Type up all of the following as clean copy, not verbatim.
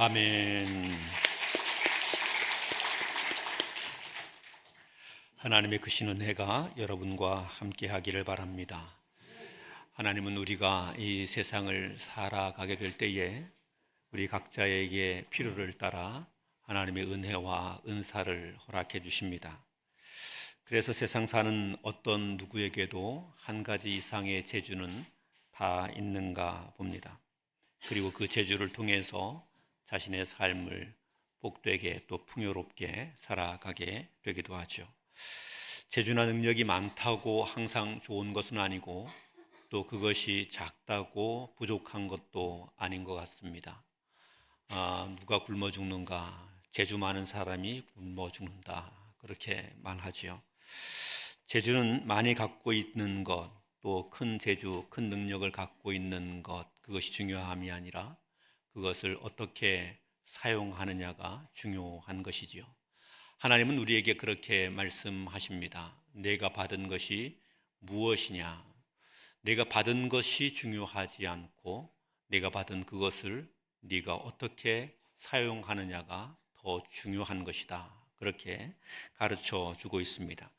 아멘. 하나님의 크신 은혜가 여러분과 함께 하기를 바랍니다. 하나님은 우리가 이 세상을 살아가게 될 때에 우리 각자에게 필요를 따라 하나님의 은혜와 은사를 허락해 주십니다. 그래서 세상 사는 어떤 누구에게도 한 가지 이상의 재주는 다 있는가 봅니다. 그리고 그 재주를 통해서 자신의 삶을 복되게 또 풍요롭게 살아가게 되기도 하죠. 재주나 능력이 많다고 항상 좋은 것은 아니고 또 그것이 작다고 부족한 것도 아닌 것 같습니다. 누가 굶어 죽는가? 재주 많은 사람이 굶어 죽는다. 그렇게 말하지요. 재주는 많이 갖고 있는 것, 또 큰 재주, 큰 능력을 갖고 있는 것, 그것이 중요함이 아니라 그것을 어떻게 사용하느냐가 중요한 것이지요. 하나님은 우리에게 그렇게 말씀하십니다. 내가 받은 것이 무엇이냐? 내가 받은 것이 중요하지 않고 내가 받은 그것을 네가 어떻게 사용하느냐가 더 중요한 것이다. 그렇게 가르쳐 주고 있습니다.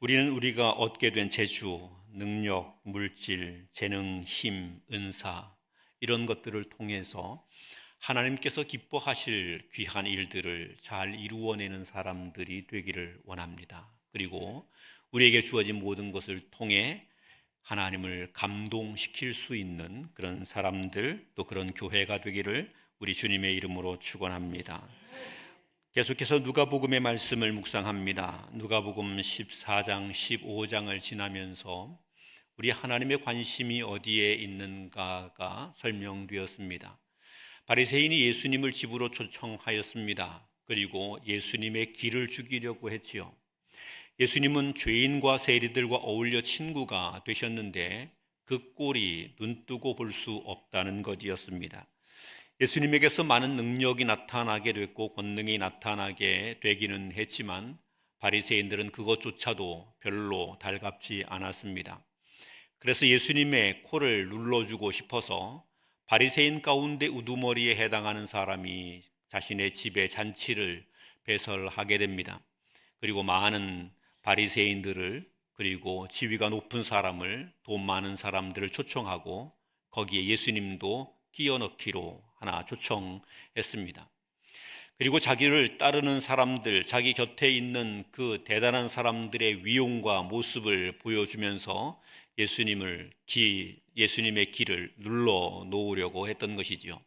우리는 우리가 얻게 된 재주, 능력, 물질, 재능, 힘, 은사 이런 것들을 통해서 하나님께서 기뻐하실 귀한 일들을 잘 이루어내는 사람들이 되기를 원합니다. 그리고 우리에게 주어진 모든 것을 통해 하나님을 감동시킬 수 있는 그런 사람들, 또 그런 교회가 되기를 우리 주님의 이름으로 축원합니다. 계속해서 누가복음의 말씀을 묵상합니다. 누가복음 14장, 15장을 지나면서 우리 하나님의 관심이 어디에 있는가가 설명되었습니다. 바리새인이 예수님을 집으로 초청하였습니다. 그리고 예수님의 길을 죽이려고 했지요. 예수님은 죄인과 세리들과 어울려 친구가 되셨는데 그 꼴이 눈뜨고 볼 수 없다는 것이었습니다. 예수님에게서 많은 능력이 나타나게 됐고 권능이 나타나게 되기는 했지만 바리새인들은 그것조차도 별로 달갑지 않았습니다. 그래서 예수님의 코를 눌러주고 싶어서 바리새인 가운데 우두머리에 해당하는 사람이 자신의 집에 잔치를 배설하게 됩니다. 그리고 많은 바리새인들을 그리고 지위가 높은 사람을, 돈 많은 사람들을 초청하고 거기에 예수님도 끼워 넣기로 하나 초청했습니다. 그리고 자기를 따르는 사람들, 자기 곁에 있는 그 대단한 사람들의 위용과 모습을 보여주면서 예수님의 길을 눌러 놓으려고 했던 것이지요.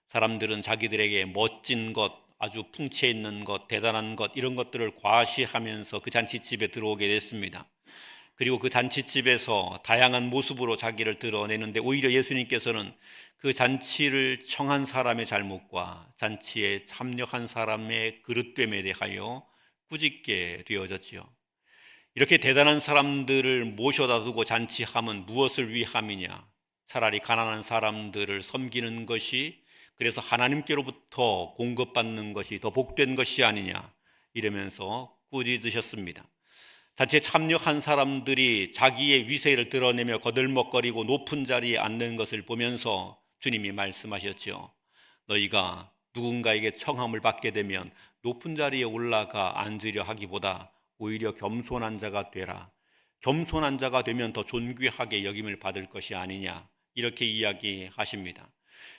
사람들은 자기들에게 멋진 것, 아주 풍채 있는 것, 대단한 것 이런 것들을 과시하면서 그 잔치집에 들어오게 됐습니다. 그리고 그 잔치집에서 다양한 모습으로 자기를 드러내는데 오히려 예수님께서는 그 잔치를 청한 사람의 잘못과 잔치에 참여한 사람의 그릇됨에 대하여 꾸짖게 되어졌지요. 이렇게 대단한 사람들을 모셔다 두고 잔치하면 무엇을 위함이냐? 차라리 가난한 사람들을 섬기는 것이, 그래서 하나님께로부터 공급받는 것이 더 복된 것이 아니냐? 이러면서 꾸짖으셨습니다. 잔치에 참여한 사람들이 자기의 위세를 드러내며 거들먹거리고 높은 자리에 앉는 것을 보면서 주님이 말씀하셨죠. 너희가 누군가에게 청함을 받게 되면 높은 자리에 올라가 앉으려 하기보다 오히려 겸손한 자가 되라. 겸손한 자가 되면 더 존귀하게 여김을 받을 것이 아니냐. 이렇게 이야기하십니다.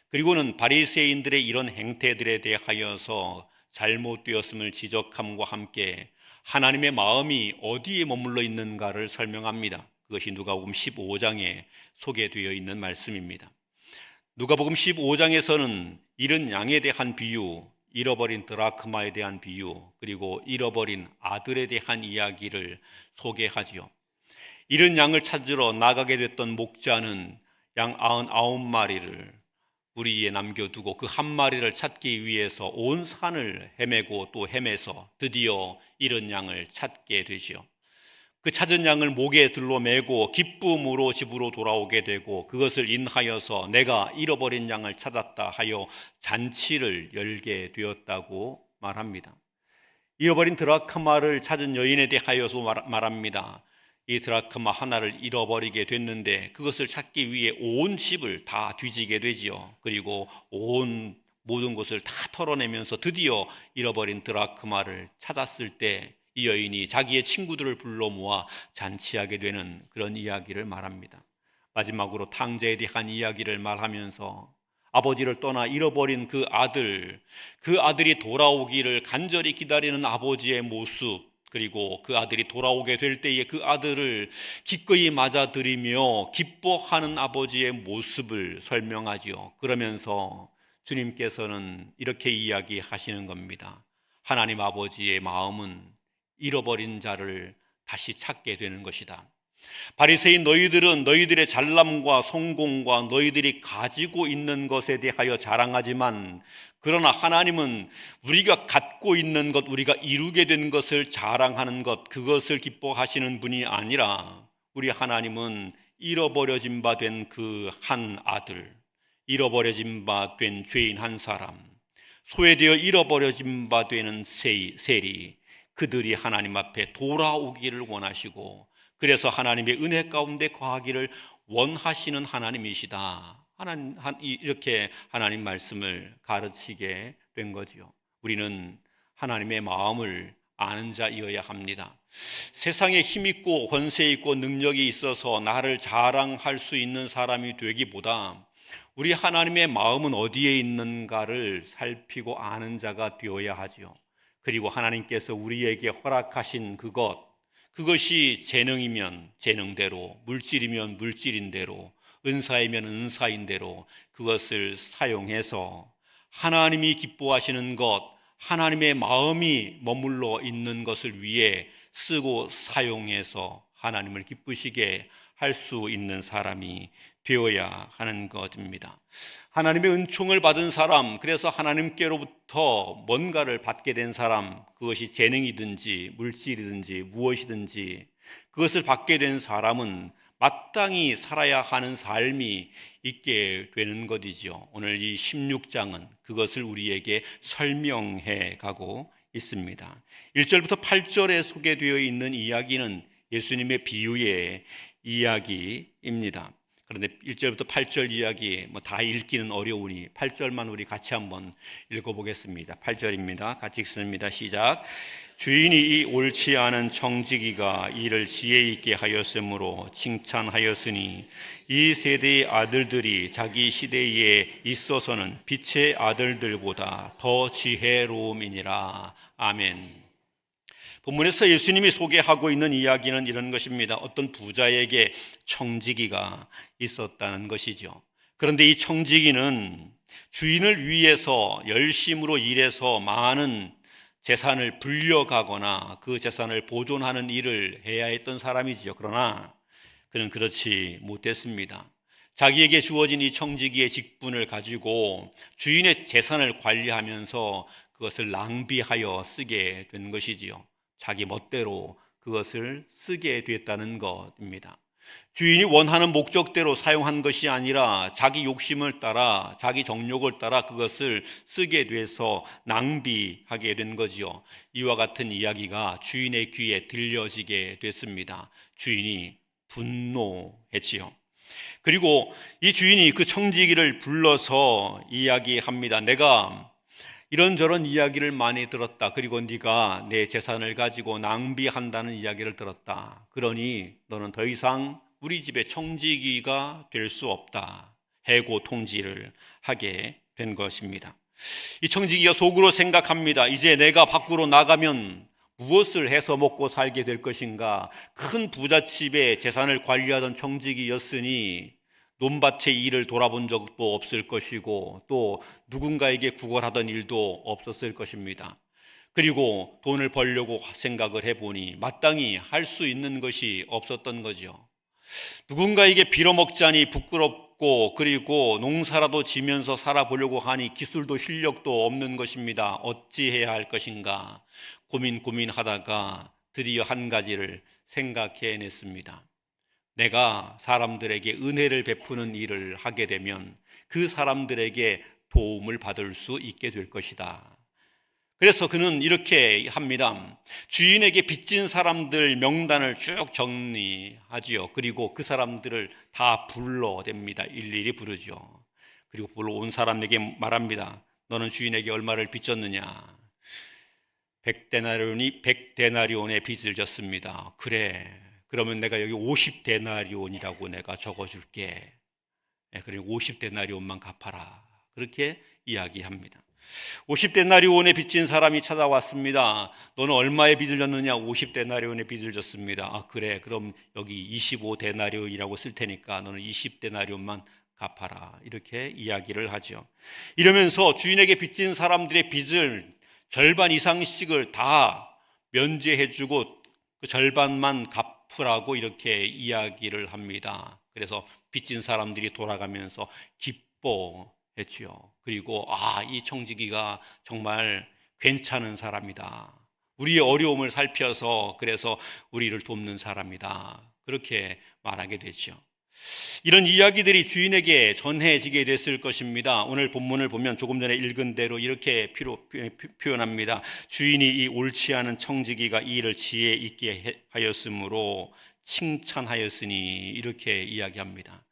그리고는 바리새인들의 이런 행태들에 대하여서 잘못되었음을 지적함과 함께 하나님의 마음이 어디에 머물러 있는가를 설명합니다. 그것이 누가복음 15장에 소개되어 있는 말씀입니다. 누가복음 15장에서는 잃은 양에 대한 비유, 잃어버린 드라크마에 대한 비유, 그리고 잃어버린 아들에 대한 이야기를 소개하지요. 잃은 양을 찾으러 나가게 됐던 목자는 양 99마리를 우리에 남겨두고 그 한 마리를 찾기 위해서 온 산을 헤매고 또 헤매서 드디어 잃은 양을 찾게 되지요. 그 찾은 양을 목에 들로 메고 기쁨으로 집으로 돌아오게 되고 그것을 인하여서 내가 잃어버린 양을 찾았다 하여 잔치를 열게 되었다고 말합니다. 잃어버린 드라크마를 찾은 여인에 대하여서 말합니다. 이 드라크마 하나를 잃어버리게 됐는데 그것을 찾기 위해 온 집을 다 뒤지게 되지요. 그리고 온 모든 것을 다 털어내면서 드디어 잃어버린 드라크마를 찾았을 때 이 여인이 자기의 친구들을 불러 모아 잔치하게 되는 그런 이야기를 말합니다. 마지막으로 탕자에 대한 이야기를 말하면서 아버지를 떠나 잃어버린 그 아들이 돌아오기를 간절히 기다리는 아버지의 모습, 그리고 그 아들이 돌아오게 될 때에 그 아들을 기꺼이 맞아들이며 기뻐하는 아버지의 모습을 설명하지요. 그러면서 주님께서는 이렇게 이야기하시는 겁니다. 하나님 아버지의 마음은 잃어버린 자를 다시 찾게 되는 것이다. 바리새인 너희들은 너희들의 잘남과 성공과 너희들이 가지고 있는 것에 대하여 자랑하지만, 그러나 하나님은 우리가 갖고 있는 것, 우리가 이루게 된 것을 자랑하는 것, 그것을 기뻐하시는 분이 아니라 우리 하나님은 잃어버려진 바 된 그 한 아들, 잃어버려진 바 된 죄인 한 사람, 소외되어 잃어버려진 바 되는 세리, 그들이 하나님 앞에 돌아오기를 원하시고, 그래서 하나님의 은혜 가운데 거하기를 원하시는 하나님이시다. 이렇게 하나님 말씀을 가르치게 된 거지요. 우리는 하나님의 마음을 아는 자이어야 합니다. 세상에 힘있고 권세 있고 능력이 있어서 나를 자랑할 수 있는 사람이 되기보다 우리 하나님의 마음은 어디에 있는가를 살피고 아는 자가 되어야 하지요. 그리고 하나님께서 우리에게 허락하신 그것이 재능이면 재능대로, 물질이면 물질인대로, 은사이면 은사인대로 그것을 사용해서 하나님이 기뻐하시는 것, 하나님의 마음이 머물러 있는 것을 위해 쓰고 사용해서 하나님을 기쁘시게 할 수 있는 사람이 되어야 하는 것입니다. 하나님의 은총을 받은 사람, 그래서 하나님께로부터 뭔가를 받게 된 사람, 그것이 재능이든지 물질이든지 무엇이든지 그것을 받게 된 사람은 마땅히 살아야 하는 삶이 있게 되는 것이죠. 오늘 이 16장은 그것을 우리에게 설명해 가고 있습니다. 1절부터 8절에 소개되어 있는 이야기는 예수님의 비유의 이야기입니다. 그런데 1절부터 8절 이야기 다 읽기는 어려우니 8절만 우리 같이 한번 읽어보겠습니다. 8절입니다. 같이 읽습니다. 시작. 주인이 이 옳지 않은 청지기가 이를 지혜 있게 하였으므로 칭찬하였으니 이 세대의 아들들이 자기 시대에 있어서는 빛의 아들들보다 더 지혜로움이니라. 아멘. 본문에서 예수님이 소개하고 있는 이야기는 이런 것입니다. 어떤 부자에게 청지기가 있었다는 것이죠. 그런데 이 청지기는 주인을 위해서 열심으로 일해서 많은 재산을 불려가거나 그 재산을 보존하는 일을 해야 했던 사람이지요. 그러나 그는 그렇지 못했습니다. 자기에게 주어진 이 청지기의 직분을 가지고 주인의 재산을 관리하면서 그것을 낭비하여 쓰게 된 것이지요. 자기 멋대로 그것을 쓰게 됐다는 것입니다. 주인이 원하는 목적대로 사용한 것이 아니라 자기 욕심을 따라, 자기 정욕을 따라 그것을 쓰게 돼서 낭비하게 된 거지요. 이와 같은 이야기가 주인의 귀에 들려지게 됐습니다. 주인이 분노했지요. 그리고 이 주인이 그 청지기를 불러서 이야기합니다. 내가 이런저런 이야기를 많이 들었다. 그리고 네가 내 재산을 가지고 낭비한다는 이야기를 들었다. 그러니 너는 더 이상 우리 집의 청지기가 될 수 없다. 해고 통지를 하게 된 것입니다. 이 청지기가 속으로 생각합니다. 이제 내가 밖으로 나가면 무엇을 해서 먹고 살게 될 것인가? 큰 부잣집의 재산을 관리하던 청지기였으니 논밭의 일을 돌아본 적도 없을 것이고 또 누군가에게 구걸하던 일도 없었을 것입니다. 그리고 돈을 벌려고 생각을 해보니 마땅히 할 수 있는 것이 없었던 거죠. 누군가에게 빌어먹자니 부끄럽고 그리고 농사라도 지면서 살아보려고 하니 기술도 실력도 없는 것입니다. 어찌해야 할 것인가 고민하다가 드디어 한 가지를 생각해냈습니다. 내가 사람들에게 은혜를 베푸는 일을 하게 되면 그 사람들에게 도움을 받을 수 있게 될 것이다. 그래서 그는 이렇게 합니다. 주인에게 빚진 사람들 명단을 쭉 정리하지요. 그리고 그 사람들을 다 불러댑니다. 일일이 부르죠. 그리고 불러온 사람에게 말합니다. 너는 주인에게 얼마를 빚졌느냐? 100데나리온의 빚을 졌습니다. 그래, 그러면 내가 여기 50데나리온이라고 내가 적어줄게. 그리고 50데나리온만 갚아라. 그렇게 이야기합니다. 50데나리온의 빚진 사람이 찾아왔습니다. 너는 얼마의 빚을 졌느냐? 50데나리온의 빚을 졌습니다. 아, 그래, 그럼 여기 25데나리온이라고 쓸 테니까 너는 20데나리온만 갚아라. 이렇게 이야기를 하죠. 이러면서 주인에게 빚진 사람들의 빚을 절반 이상씩을 다 면제해주고 그 절반만 갚으라고 이렇게 이야기를 합니다. 그래서 빚진 사람들이 돌아가면서 기뻐했지요. 그리고 이 청지기가 정말 괜찮은 사람이다. 우리의 어려움을 살펴서 그래서 우리를 돕는 사람이다. 그렇게 말하게 되죠. 이런 이야기들이 주인에게 전해지게 됐을 것입니다. 오늘 본문을 보면 조금 전에 읽은 대로 이렇게 표현합니다. 주인이 이 옳지 않은 청지기가 이 일을 지혜 있게 하였으므로 칭찬하였으니, 이렇게 이야기합니다.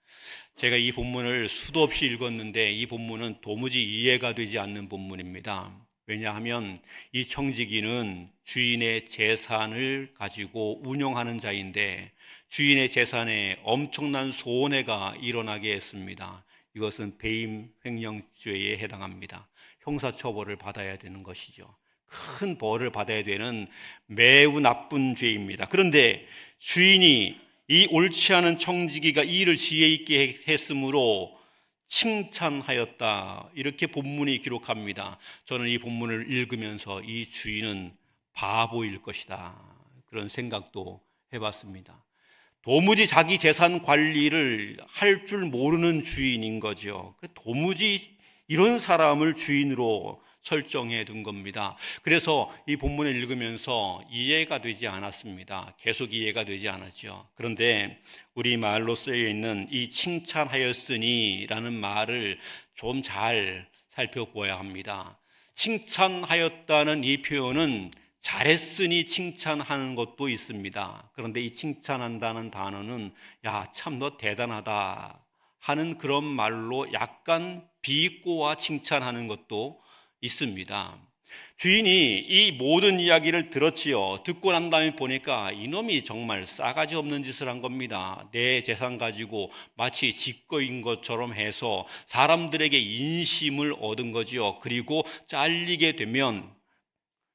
제가 이 본문을 수도 없이 읽었는데 이 본문은 도무지 이해가 되지 않는 본문입니다. 왜냐하면 이 청지기는 주인의 재산을 가지고 운용하는 자인데 주인의 재산에 엄청난 손해가 일어나게 했습니다. 이것은 배임 횡령죄에 해당합니다. 형사처벌을 받아야 되는 것이죠. 큰 벌을 받아야 되는 매우 나쁜 죄입니다. 그런데 주인이 이 옳지 않은 청지기가 이 일을 지혜 있게 했으므로 칭찬하였다. 이렇게 본문이 기록합니다. 저는 이 본문을 읽으면서 이 주인은 바보일 것이다, 그런 생각도 해봤습니다. 도무지 자기 재산 관리를 할 줄 모르는 주인인 거죠. 도무지 이런 사람을 주인으로 설정해 둔 겁니다. 그래서 이 본문을 읽으면서 이해가 되지 않았습니다. 계속 이해가 되지 않았죠. 그런데 우리말로 쓰여 있는 이 칭찬하였으니 라는 말을 좀 잘 살펴보아야 합니다. 칭찬하였다는 이 표현은 잘했으니 칭찬하는 것도 있습니다. 그런데 이 칭찬한다는 단어는 야, 참 너 대단하다 하는 그런 말로 약간 비꼬아 칭찬하는 것도 있습니다. 주인이 이 모든 이야기를 들었지요. 듣고 난 다음에 보니까 이놈이 정말 싸가지 없는 짓을 한 겁니다. 내 재산 가지고 마치 지거인 것처럼 해서 사람들에게 인심을 얻은 거지요. 그리고 잘리게 되면,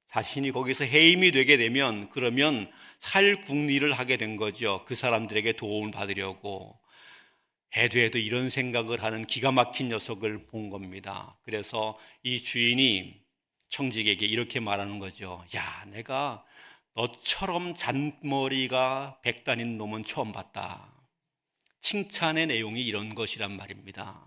자신이 거기서 해임이 되게 되면 그러면 살궁리를 하게 된 거죠. 그 사람들에게 도움을 받으려고. 해도 이런 생각을 하는 기가 막힌 녀석을 본 겁니다. 그래서 이 주인이 청지기에게 이렇게 말하는 거죠. 야, 내가 너처럼 잔머리가 백단인 놈은 처음 봤다. 칭찬의 내용이 이런 것이란 말입니다.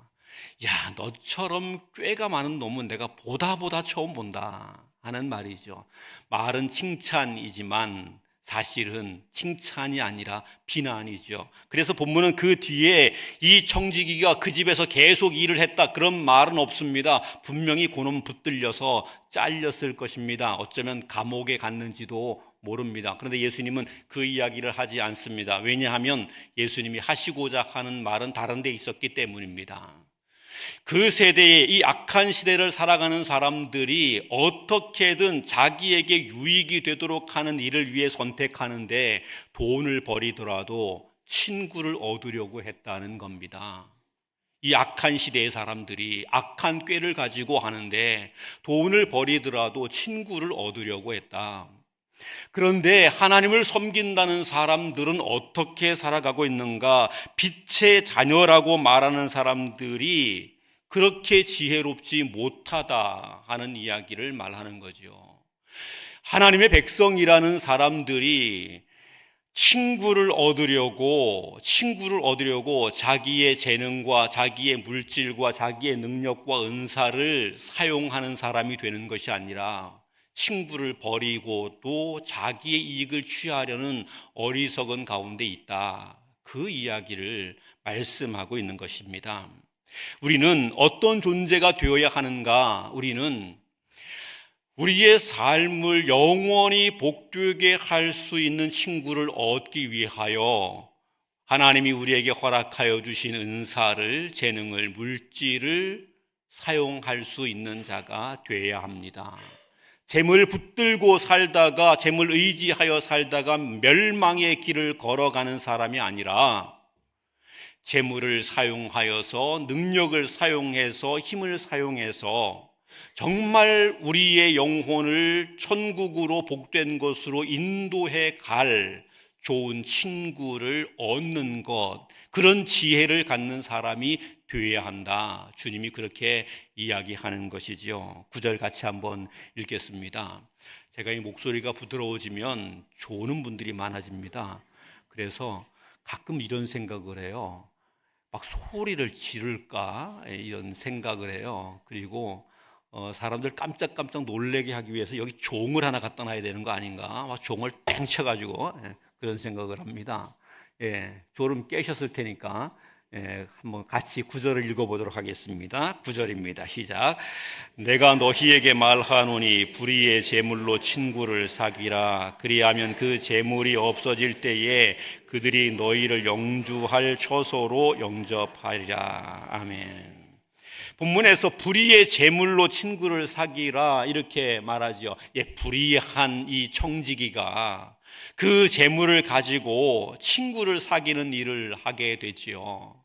야, 너처럼 꾀가 많은 놈은 내가 보다 처음 본다 하는 말이죠. 말은 칭찬이지만 사실은 칭찬이 아니라 비난이죠. 그래서 본문은 그 뒤에 이 청지기가 그 집에서 계속 일을 했다, 그런 말은 없습니다. 분명히 그놈 붙들려서 잘렸을 것입니다. 어쩌면 감옥에 갔는지도 모릅니다. 그런데 예수님은 그 이야기를 하지 않습니다. 왜냐하면 예수님이 하시고자 하는 말은 다른 데 있었기 때문입니다. 그 세대에 이 악한 시대를 살아가는 사람들이 어떻게든 자기에게 유익이 되도록 하는 일을 위해 선택하는데 돈을 버리더라도 친구를 얻으려고 했다는 겁니다. 이 악한 시대의 사람들이 악한 꾀를 가지고 하는데 돈을 버리더라도 친구를 얻으려고 했다. 그런데 하나님을 섬긴다는 사람들은 어떻게 살아가고 있는가? 빛의 자녀라고 말하는 사람들이 그렇게 지혜롭지 못하다 하는 이야기를 말하는 거죠. 하나님의 백성이라는 사람들이 친구를 얻으려고 자기의 재능과 자기의 물질과 자기의 능력과 은사를 사용하는 사람이 되는 것이 아니라 친구를 버리고도 자기의 이익을 취하려는 어리석은 가운데 있다. 그 이야기를 말씀하고 있는 것입니다. 우리는 어떤 존재가 되어야 하는가? 우리는 우리의 삶을 영원히 복되게 할 수 있는 친구를 얻기 위하여 하나님이 우리에게 허락하여 주신 은사를, 재능을, 물질을 사용할 수 있는 자가 되어야 합니다. 재물 붙들고 살다가, 재물 의지하여 살다가 멸망의 길을 걸어가는 사람이 아니라 재물을 사용하여서, 능력을 사용해서, 힘을 사용해서 정말 우리의 영혼을 천국으로, 복된 곳으로 인도해 갈 좋은 친구를 얻는 것, 그런 지혜를 갖는 사람이 되어야 한다. 주님이 그렇게 이야기하는 것이지요. 9절 같이 한번 읽겠습니다. 제가 이 목소리가 부드러워지면 조는 분들이 많아집니다. 그래서 가끔 이런 생각을 해요. 막 소리를 지를까 이런 생각을 해요. 그리고 사람들 깜짝깜짝 놀래게 하기 위해서 여기 종을 하나 갖다 놔야 되는 거 아닌가, 막 종을 땡 쳐가지고 그런 생각을 합니다. 졸음 깨셨을 테니까 한번 같이 9절을 읽어보도록 하겠습니다. 9절입니다. 시작. 내가 너희에게 말하노니 불의의 제물로 친구를 사귀라. 그리하면 그 제물이 없어질 때에 그들이 너희를 영주할 처소로 영접하리라. 아멘. 본문에서 불의의 제물로 친구를 사귀라 이렇게 말하죠. 불의한 이 청지기가 그 제물을 가지고 친구를 사귀는 일을 하게 되지요.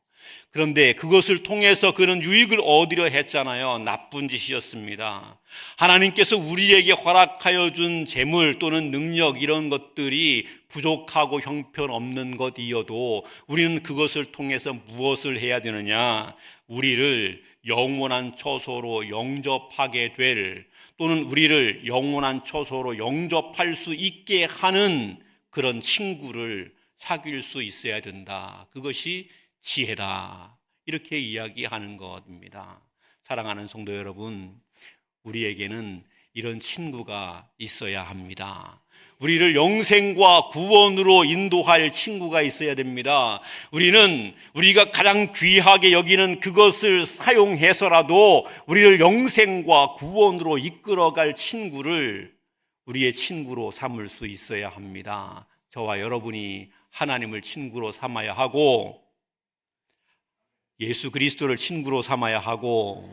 그런데 그것을 통해서 그는 유익을 얻으려 했잖아요. 나쁜 짓이었습니다. 하나님께서 우리에게 허락하여 준 재물 또는 능력, 이런 것들이 부족하고 형편없는 것이어도 우리는 그것을 통해서 무엇을 해야 되느냐? 우리를 영원한 처소로 영접하게 될, 또는 우리를 영원한 처소로 영접할 수 있게 하는 그런 친구를 사귈 수 있어야 된다. 그것이 지혜다. 이렇게 이야기하는 것입니다. 사랑하는 성도 여러분, 우리에게는 이런 친구가 있어야 합니다. 우리를 영생과 구원으로 인도할 친구가 있어야 됩니다. 우리는 우리가 가장 귀하게 여기는 그것을 사용해서라도 우리를 영생과 구원으로 이끌어갈 친구를 우리의 친구로 삼을 수 있어야 합니다. 저와 여러분이 하나님을 친구로 삼아야 하고, 예수 그리스도를 친구로 삼아야 하고,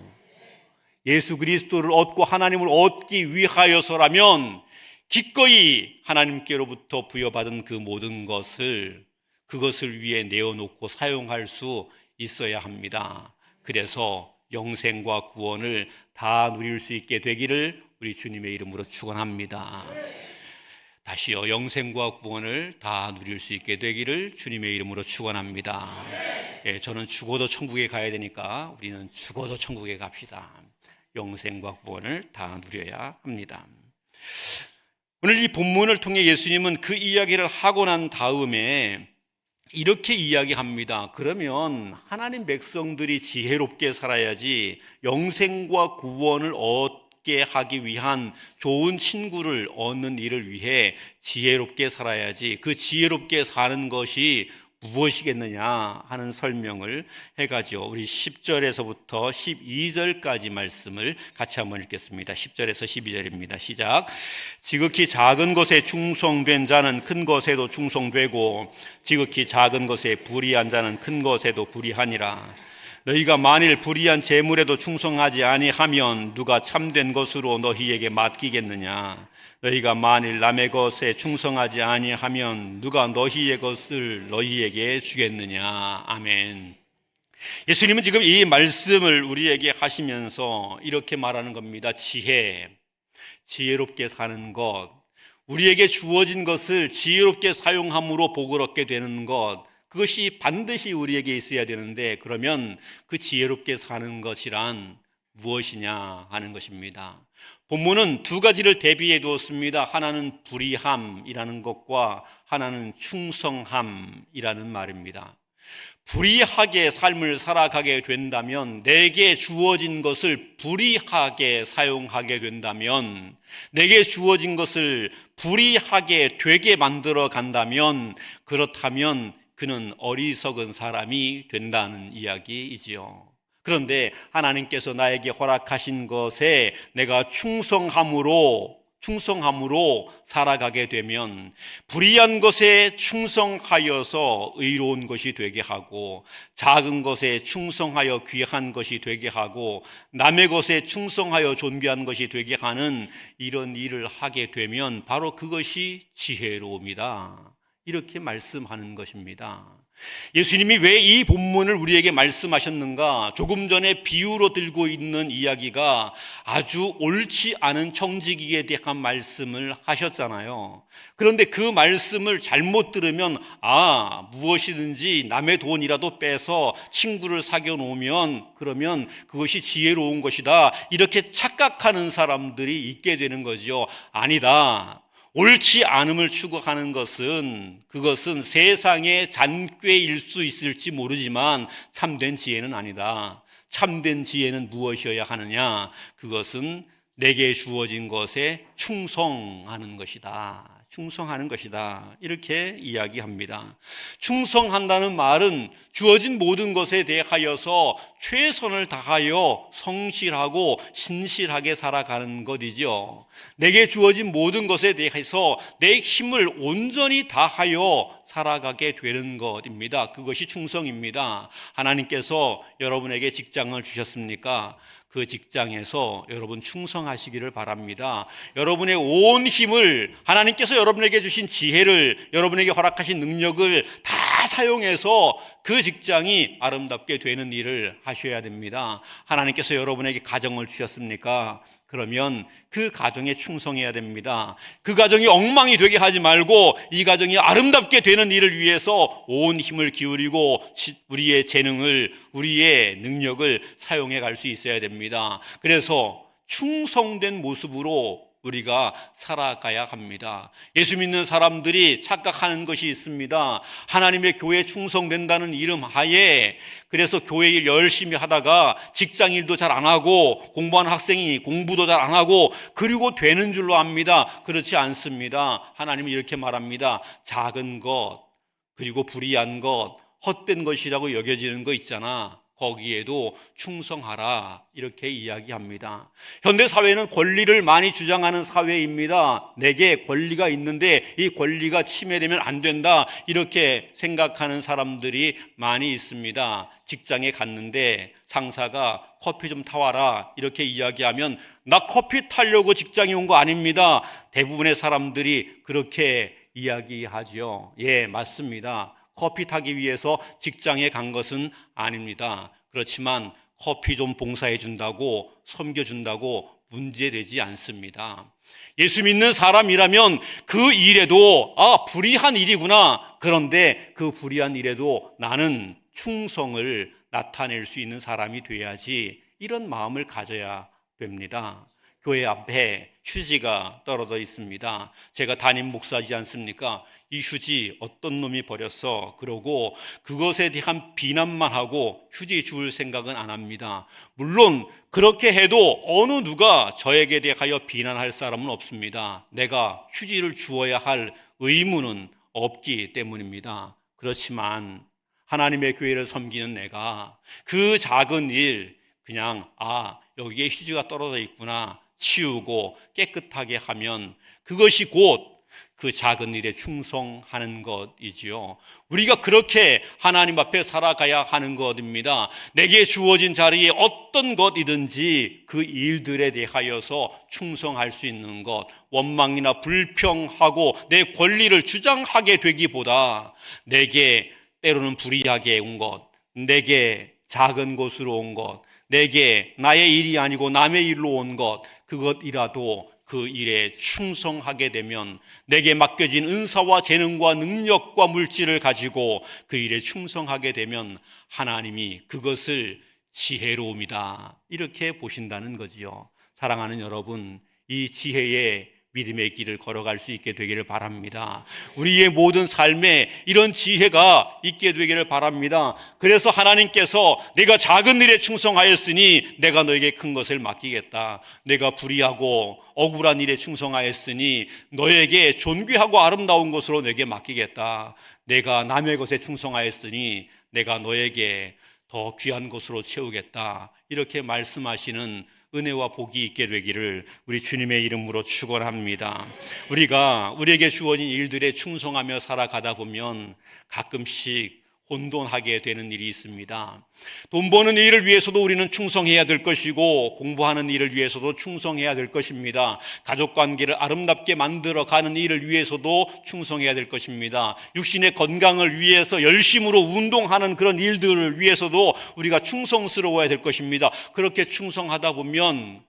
예수 그리스도를 얻고 하나님을 얻기 위하여서라면 기꺼이 하나님께로부터 부여받은 그 모든 것을, 그것을 위해 내어놓고 사용할 수 있어야 합니다. 그래서 영생과 구원을 다 누릴 수 있게 되기를 우리 주님의 이름으로 축원합니다. 다시요, 영생과 구원을 다 누릴 수 있게 되기를 주님의 이름으로 축원합니다. 저는 죽어도 천국에 가야 되니까 우리는 죽어도 천국에 갑시다. 영생과 구원을 다 누려야 합니다. 오늘 이 본문을 통해 예수님은 그 이야기를 하고 난 다음에 이렇게 이야기합니다. 그러면 하나님 백성들이 지혜롭게 살아야지 영생과 구원을 얻게 하기 위한 좋은 친구를 얻는 일을 위해 지혜롭게 살아야지, 그 지혜롭게 사는 것이 무엇이겠느냐 하는 설명을 해가지고 우리 10절에서부터 12절까지 말씀을 같이 한번 읽겠습니다. 10절에서 12절입니다. 시작. 지극히 작은 것에 충성된 자는 큰 것에도 충성되고 지극히 작은 것에 불의한 자는 큰 것에도 불의하니라. 너희가 만일 불의한 재물에도 충성하지 아니하면 누가 참된 것으로 너희에게 맡기겠느냐? 너희가 만일 남의 것에 충성하지 아니하면 누가 너희의 것을 너희에게 주겠느냐? 아멘. 예수님은 지금 이 말씀을 우리에게 하시면서 이렇게 말하는 겁니다. 지혜롭게 사는 것, 우리에게 주어진 것을 지혜롭게 사용함으로 복을 얻게 되는 것, 그것이 반드시 우리에게 있어야 되는데, 그러면 그 지혜롭게 사는 것이란 무엇이냐 하는 것입니다. 본문은 두 가지를 대비해 두었습니다. 하나는 불의함이라는 것과 하나는 충성함이라는 말입니다. 불의하게 삶을 살아가게 된다면, 내게 주어진 것을 불의하게 사용하게 된다면, 내게 주어진 것을 불의하게 되게 만들어 간다면, 그렇다면 그는 어리석은 사람이 된다는 이야기이지요. 그런데 하나님께서 나에게 허락하신 것에 내가 충성함으로 충성함으로 살아가게 되면 불의한 것에 충성하여서 의로운 것이 되게 하고, 작은 것에 충성하여 귀한 것이 되게 하고, 남의 것에 충성하여 존귀한 것이 되게 하는 이런 일을 하게 되면 바로 그것이 지혜로움이다, 이렇게 말씀하는 것입니다. 예수님이 왜 이 본문을 우리에게 말씀하셨는가? 조금 전에 비유로 들고 있는 이야기가 아주 옳지 않은 청지기에 대한 말씀을 하셨잖아요. 그런데 그 말씀을 잘못 들으면 무엇이든지 남의 돈이라도 빼서 친구를 사귀어 놓으면 그러면 그것이 지혜로운 것이다, 이렇게 착각하는 사람들이 있게 되는 거죠. 아니다. 옳지 않음을 추구하는 그것은 세상의 잔꾀일 수 있을지 모르지만 참된 지혜는 아니다. 참된 지혜는 무엇이어야 하느냐? 그것은 내게 주어진 것에 충성하는 것이다. 충성하는 것이다, 이렇게 이야기합니다. 충성한다는 말은 주어진 모든 것에 대하여서 최선을 다하여 성실하고 신실하게 살아가는 것이죠. 내게 주어진 모든 것에 대해서 내 힘을 온전히 다하여 살아가게 되는 것입니다. 그것이 충성입니다. 하나님께서 여러분에게 직장을 주셨습니까? 그 직장에서 여러분 충성하시기를 바랍니다. 여러분의 온 힘을, 하나님께서 여러분에게 주신 지혜를, 여러분에게 허락하신 능력을 다 사용해서 그 직장이 아름답게 되는 일을 하셔야 됩니다. 하나님께서 여러분에게 가정을 주셨습니까? 그러면 그 가정에 충성해야 됩니다. 그 가정이 엉망이 되게 하지 말고 이 가정이 아름답게 되는 일을 위해서 온 힘을 기울이고 우리의 재능을, 우리의 능력을 사용해 갈 수 있어야 됩니다. 그래서 충성된 모습으로 우리가 살아가야 합니다. 예수 믿는 사람들이 착각하는 것이 있습니다. 하나님의 교회에 충성된다는 이름 하에 그래서 교회 일 열심히 하다가 직장 일도 잘 안 하고, 공부하는 학생이 공부도 잘 안 하고 그리고 되는 줄로 압니다. 그렇지 않습니다. 하나님은 이렇게 말합니다. 작은 것, 그리고 불의한 것, 헛된 것이라고 여겨지는 거 있잖아, 거기에도 충성하라, 이렇게 이야기합니다. 현대사회는 권리를 많이 주장하는 사회입니다. 내게 권리가 있는데 이 권리가 침해되면 안 된다, 이렇게 생각하는 사람들이 많이 있습니다. 직장에 갔는데 상사가 커피 좀 타와라, 이렇게 이야기하면 나 커피 타려고 직장에 온 거 아닙니다. 대부분의 사람들이 그렇게 이야기하죠. 예, 맞습니다. 커피 타기 위해서 직장에 간 것은 아닙니다. 그렇지만 커피 좀 봉사해 준다고, 섬겨 준다고 문제되지 않습니다. 예수 믿는 사람이라면 그 일에도 불의한 일이구나, 그런데 그 불의한 일에도 나는 충성을 나타낼 수 있는 사람이 돼야지, 이런 마음을 가져야 됩니다. 교회 앞에 휴지가 떨어져 있습니다. 제가 담임 목사지 않습니까? 이 휴지 어떤 놈이 버렸어, 그러고 그것에 대한 비난만 하고 휴지 주울 생각은 안 합니다. 물론 그렇게 해도 어느 누가 저에게 대하여 비난할 사람은 없습니다. 내가 휴지를 주어야 할 의무는 없기 때문입니다. 그렇지만 하나님의 교회를 섬기는 내가 그 작은 일, 그냥 여기에 휴지가 떨어져 있구나, 치우고 깨끗하게 하면 그것이 곧 그 작은 일에 충성하는 것이지요. 우리가 그렇게 하나님 앞에 살아가야 하는 것입니다. 내게 주어진 자리에 어떤 것이든지 그 일들에 대하여서 충성할 수 있는 것, 원망이나 불평하고 내 권리를 주장하게 되기보다 내게 때로는 불이하게 온 것, 내게 작은 곳으로 온 것, 내게 나의 일이 아니고 남의 일로 온 것, 그것이라도 그 일에 충성하게 되면, 내게 맡겨진 은사와 재능과 능력과 물질을 가지고 그 일에 충성하게 되면 하나님이 그것을 지혜로움이다, 이렇게 보신다는 거지요. 사랑하는 여러분, 이 지혜의 믿음의 길을 걸어갈 수 있게 되기를 바랍니다. 우리의 모든 삶에 이런 지혜가 있게 되기를 바랍니다. 그래서 하나님께서 내가 작은 일에 충성하였으니 내가 너에게 큰 것을 맡기겠다. 내가 불의하고 억울한 일에 충성하였으니 너에게 존귀하고 아름다운 것으로 내게 맡기겠다. 내가 남의 것에 충성하였으니 내가 너에게 더 귀한 것으로 채우겠다. 이렇게 말씀하시는 은혜와 복이 있게 되기를 우리 주님의 이름으로 축원합니다. 우리에게 주어진 일들에 충성하며 살아가다 보면 가끔씩 혼돈하게 되는 일이 있습니다. 돈 버는 일을 위해서도 우리는 충성해야 될 것이고 공부하는 일을 위해서도 충성해야 될 것입니다. 가족관계를 아름답게 만들어가는 일을 위해서도 충성해야 될 것입니다. 육신의 건강을 위해서 열심으로 운동하는 그런 일들을 위해서도 우리가 충성스러워야 될 것입니다. 그렇게 충성하다 보면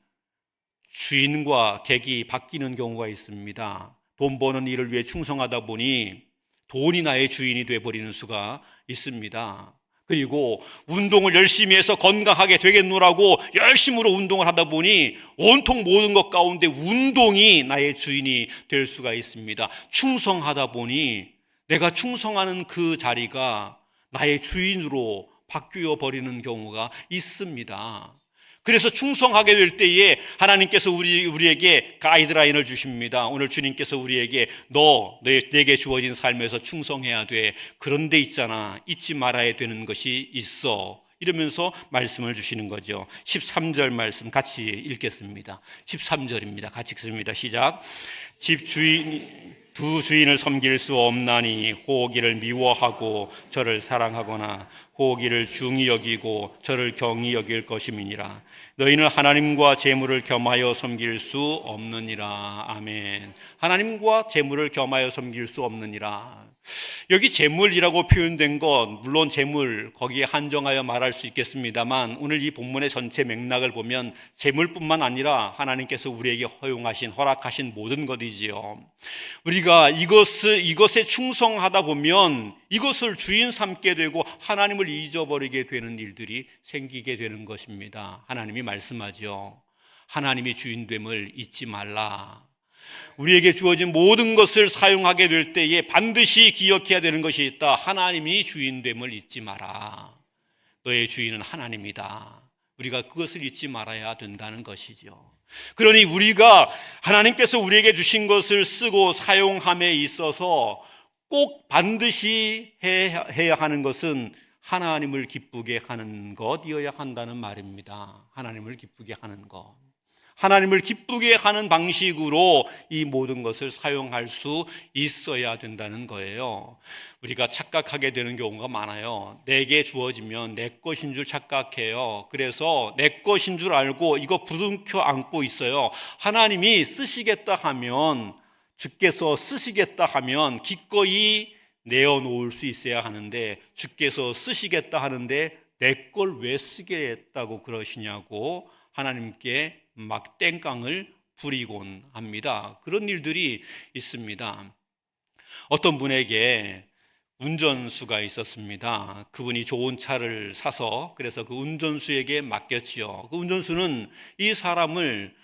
주인과 객이 바뀌는 경우가 있습니다. 돈 버는 일을 위해 충성하다 보니 돈이 나의 주인이 되어버리는 수가 있습니다. 그리고 운동을 열심히 해서 건강하게 되겠노라고 열심으로 운동을 하다 보니 온통 모든 것 가운데 운동이 나의 주인이 될 수가 있습니다. 충성하다 보니 내가 충성하는 그 자리가 나의 주인으로 바뀌어 버리는 경우가 있습니다. 그래서 충성하게 될 때에 하나님께서 우리에게 가이드라인을 주십니다. 오늘 주님께서 우리에게 내게 주어진 삶에서 충성해야 돼. 그런데 있잖아, 잊지 말아야 되는 것이 있어. 이러면서 말씀을 주시는 거죠. 13절 말씀 같이 읽겠습니다. 13절입니다. 같이 읽습니다. 시작. 두 주인을 섬길 수 없나니 호기를 미워하고 저를 사랑하거나 호기를 중히 여기고 저를 경히 여길 것임이니라. 너희는 하나님과 재물을 겸하여 섬길 수 없느니라. 아멘. 하나님과 재물을 겸하여 섬길 수 없느니라. 여기 재물이라고 표현된 것, 물론 재물 거기에 한정하여 말할 수 있겠습니다만 오늘 이 본문의 전체 맥락을 보면 재물뿐만 아니라 하나님께서 우리에게 허락하신 모든 것이지요. 우리가 이것에 충성하다 보면 이것을 주인 삼게 되고 하나님을 잊어버리게 되는 일들이 생기게 되는 것입니다. 하나님이 말씀하죠. 하나님이 주인됨을 잊지 말라. 우리에게 주어진 모든 것을 사용하게 될 때에 반드시 기억해야 되는 것이 있다. 하나님이 주인됨을 잊지 마라. 너의 주인은 하나님이다. 우리가 그것을 잊지 말아야 된다는 것이죠. 그러니 우리가 하나님께서 우리에게 주신 것을 쓰고 사용함에 있어서 꼭 반드시 해야 하는 것은 하나님을 기쁘게 하는 것이어야 한다는 말입니다. 하나님을 기쁘게 하는 것. 하나님을 기쁘게 하는 방식으로 이 모든 것을 사용할 수 있어야 된다는 거예요. 우리가 착각하게 되는 경우가 많아요. 내게 주어지면 내 것인 줄 착각해요. 그래서 내 것인 줄 알고 이거 부둥켜 안고 있어요. 하나님이 쓰시겠다 하면, 주께서 쓰시겠다 하면 기꺼이 내어놓을 수 있어야 하는데, 주께서 쓰시겠다 하는데 내 걸 왜 쓰겠다고 그러시냐고 하나님께 막 땡깡을 부리곤 합니다. 그런 일들이 있습니다. 어떤 분에게 운전수가 있었습니다. 그분이 좋은 차를 사서 그래서 그 운전수에게 맡겼지요. 그 운전수는 이 사람을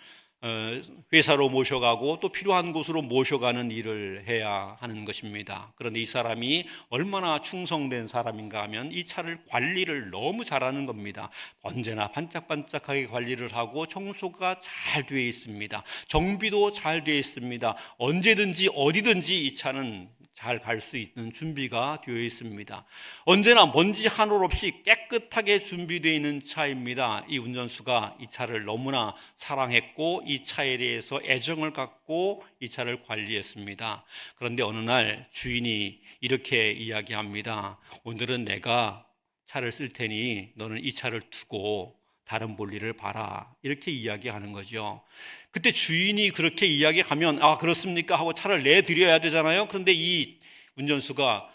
회사로 모셔가고 또 필요한 곳으로 모셔가는 일을 해야 하는 것입니다. 그런데 이 사람이 얼마나 충성된 사람인가 하면 이 차를 관리를 너무 잘하는 겁니다. 언제나 반짝반짝하게 관리를 하고 청소가 잘 되어 있습니다. 정비도 잘 되어 있습니다. 언제든지 어디든지 이 차는 잘 갈 수 있는 준비가 되어 있습니다. 언제나 먼지 한 올 없이 깨끗하게 준비되어 있는 차입니다. 이 운전수가 이 차를 너무나 사랑했고 이 차에 대해서 애정을 갖고 이 차를 관리했습니다. 그런데 어느 날 주인이 이렇게 이야기합니다. 오늘은 내가 차를 쓸 테니 너는 이 차를 두고 다른 볼일을 봐라. 이렇게 이야기하는 거죠. 그때 주인이 그렇게 이야기하면 아 그렇습니까? 하고 차를 내드려야 되잖아요. 그런데 이 운전수가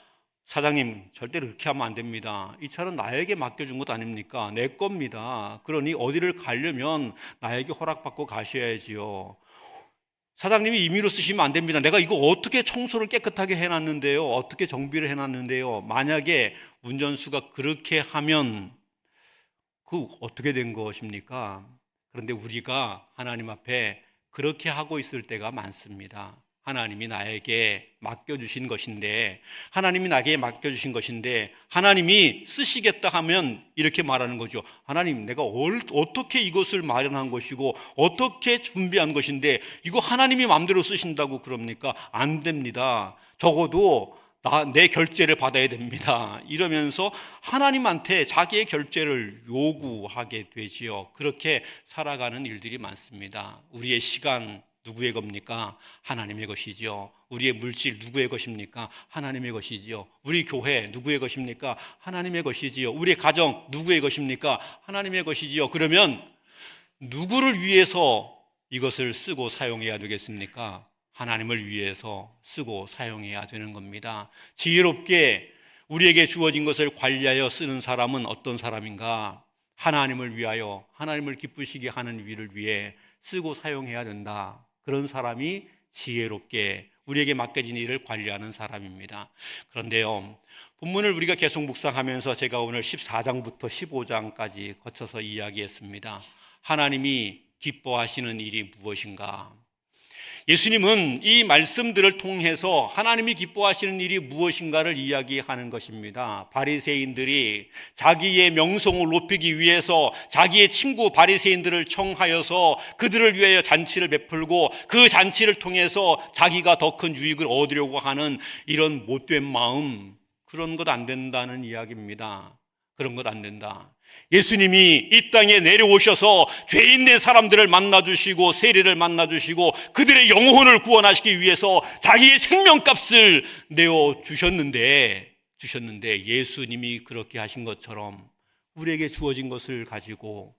사장님 절대로 그렇게 하면 안 됩니다. 이 차는 나에게 맡겨준 것 아닙니까? 내 겁니다. 그러니 어디를 가려면 나에게 허락받고 가셔야지요. 사장님이 임의로 쓰시면 안 됩니다. 내가 이거 어떻게 청소를 깨끗하게 해놨는데요. 어떻게 정비를 해놨는데요. 만약에 운전수가 그렇게 하면 그 어떻게 된 것입니까? 그런데 우리가 하나님 앞에 그렇게 하고 있을 때가 많습니다. 하나님이 나에게 맡겨주신 것인데 하나님이 쓰시겠다 하면 이렇게 말하는 거죠. 하나님, 내가 어떻게 이것을 마련한 것이고 어떻게 준비한 것인데 이거 하나님이 마음대로 쓰신다고 그럽니까? 안 됩니다. 적어도 내 결제를 받아야 됩니다. 이러면서 하나님한테 자기의 결제를 요구하게 되지요. 그렇게 살아가는 일들이 많습니다. 우리의 시간 누구의 겁니까? 하나님의 것이지요. 우리의 물질 누구의 것입니까? 하나님의 것이지요. 우리 교회 누구의 것입니까? 하나님의 것이지요. 우리의 가정 누구의 것입니까? 하나님의 것이지요. 그러면 누구를 위해서 이것을 쓰고 사용해야 되겠습니까? 하나님을 위해서 쓰고 사용해야 되는 겁니다. 지혜롭게 우리에게 주어진 것을 관리하여 쓰는 사람은 어떤 사람인가? 하나님을 위하여, 하나님을 기쁘시게 하는 일을 위해 쓰고 사용해야 된다. 그런 사람이 지혜롭게 우리에게 맡겨진 일을 관리하는 사람입니다. 그런데요, 본문을 우리가 계속 묵상하면서 제가 오늘 14장부터 15장까지 거쳐서 이야기했습니다. 하나님이 기뻐하시는 일이 무엇인가? 예수님은 이 말씀들을 통해서 하나님이 기뻐하시는 일이 무엇인가를 이야기하는 것입니다. 바리새인들이 자기의 명성을 높이기 위해서 자기의 친구 바리새인들을 청하여서 그들을 위하여 잔치를 베풀고 그 잔치를 통해서 자기가 더 큰 유익을 얻으려고 하는 이런 못된 마음, 그런 것 안 된다는 이야기입니다. 그런 것 안 된다. 예수님이 이 땅에 내려오셔서 죄인된 사람들을 만나주시고 세리를 만나주시고 그들의 영혼을 구원하시기 위해서 자기의 생명값을 내어주셨는데 예수님이 그렇게 하신 것처럼 우리에게 주어진 것을 가지고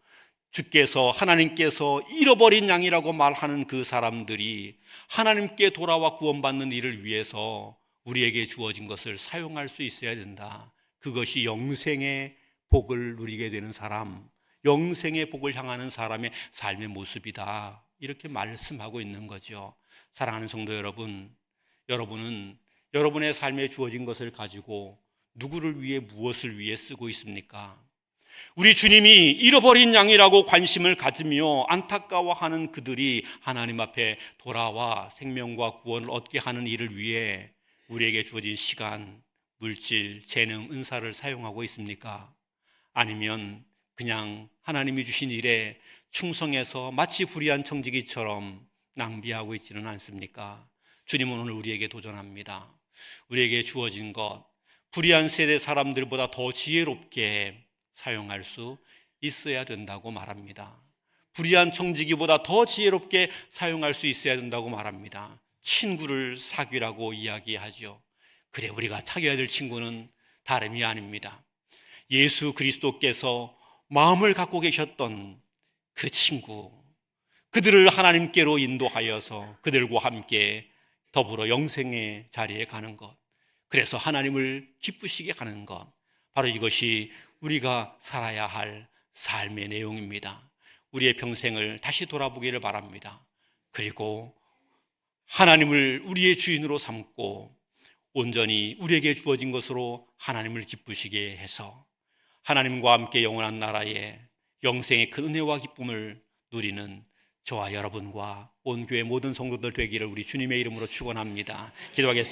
주께서, 하나님께서 잃어버린 양이라고 말하는 그 사람들이 하나님께 돌아와 구원받는 일을 위해서 우리에게 주어진 것을 사용할 수 있어야 된다. 그것이 영생의 복을 누리게 되는 사람, 영생의 복을 향하는 사람의 삶의 모습이다. 이렇게 말씀하고 있는 거죠. 사랑하는 성도 여러분, 여러분은 여러분의 삶에 주어진 것을 가지고 누구를 위해, 무엇을 위해 쓰고 있습니까? 우리 주님이 잃어버린 양이라고 관심을 가지며 안타까워하는 그들이 하나님 앞에 돌아와 생명과 구원을 얻게 하는 일을 위해 우리에게 주어진 시간, 물질, 재능, 은사를 사용하고 있습니까? 아니면 그냥 하나님이 주신 일에 충성해서 마치 불의한 청지기처럼 낭비하고 있지는 않습니까? 주님은 오늘 우리에게 도전합니다. 우리에게 주어진 것, 불의한 세대 사람들보다 더 지혜롭게 사용할 수 있어야 된다고 말합니다. 불의한 청지기보다 더 지혜롭게 사용할 수 있어야 된다고 말합니다. 친구를 사귀라고 이야기하죠. 그래, 우리가 사귀어야 될 친구는 다름이 아닙니다. 예수 그리스도께서 마음을 갖고 계셨던 그 친구, 그들을 하나님께로 인도하여서 그들과 함께 더불어 영생의 자리에 가는 것, 그래서 하나님을 기쁘시게 하는 것, 바로 이것이 우리가 살아야 할 삶의 내용입니다. 우리의 평생을 다시 돌아보기를 바랍니다. 그리고 하나님을 우리의 주인으로 삼고 온전히 우리에게 주어진 것으로 하나님을 기쁘시게 해서 하나님과 함께 영원한 나라의 영생의 큰 은혜와 기쁨을 누리는 저와 여러분과 온 교회 모든 성도들 되기를 우리 주님의 이름으로 축원합니다. 기도하겠습니다.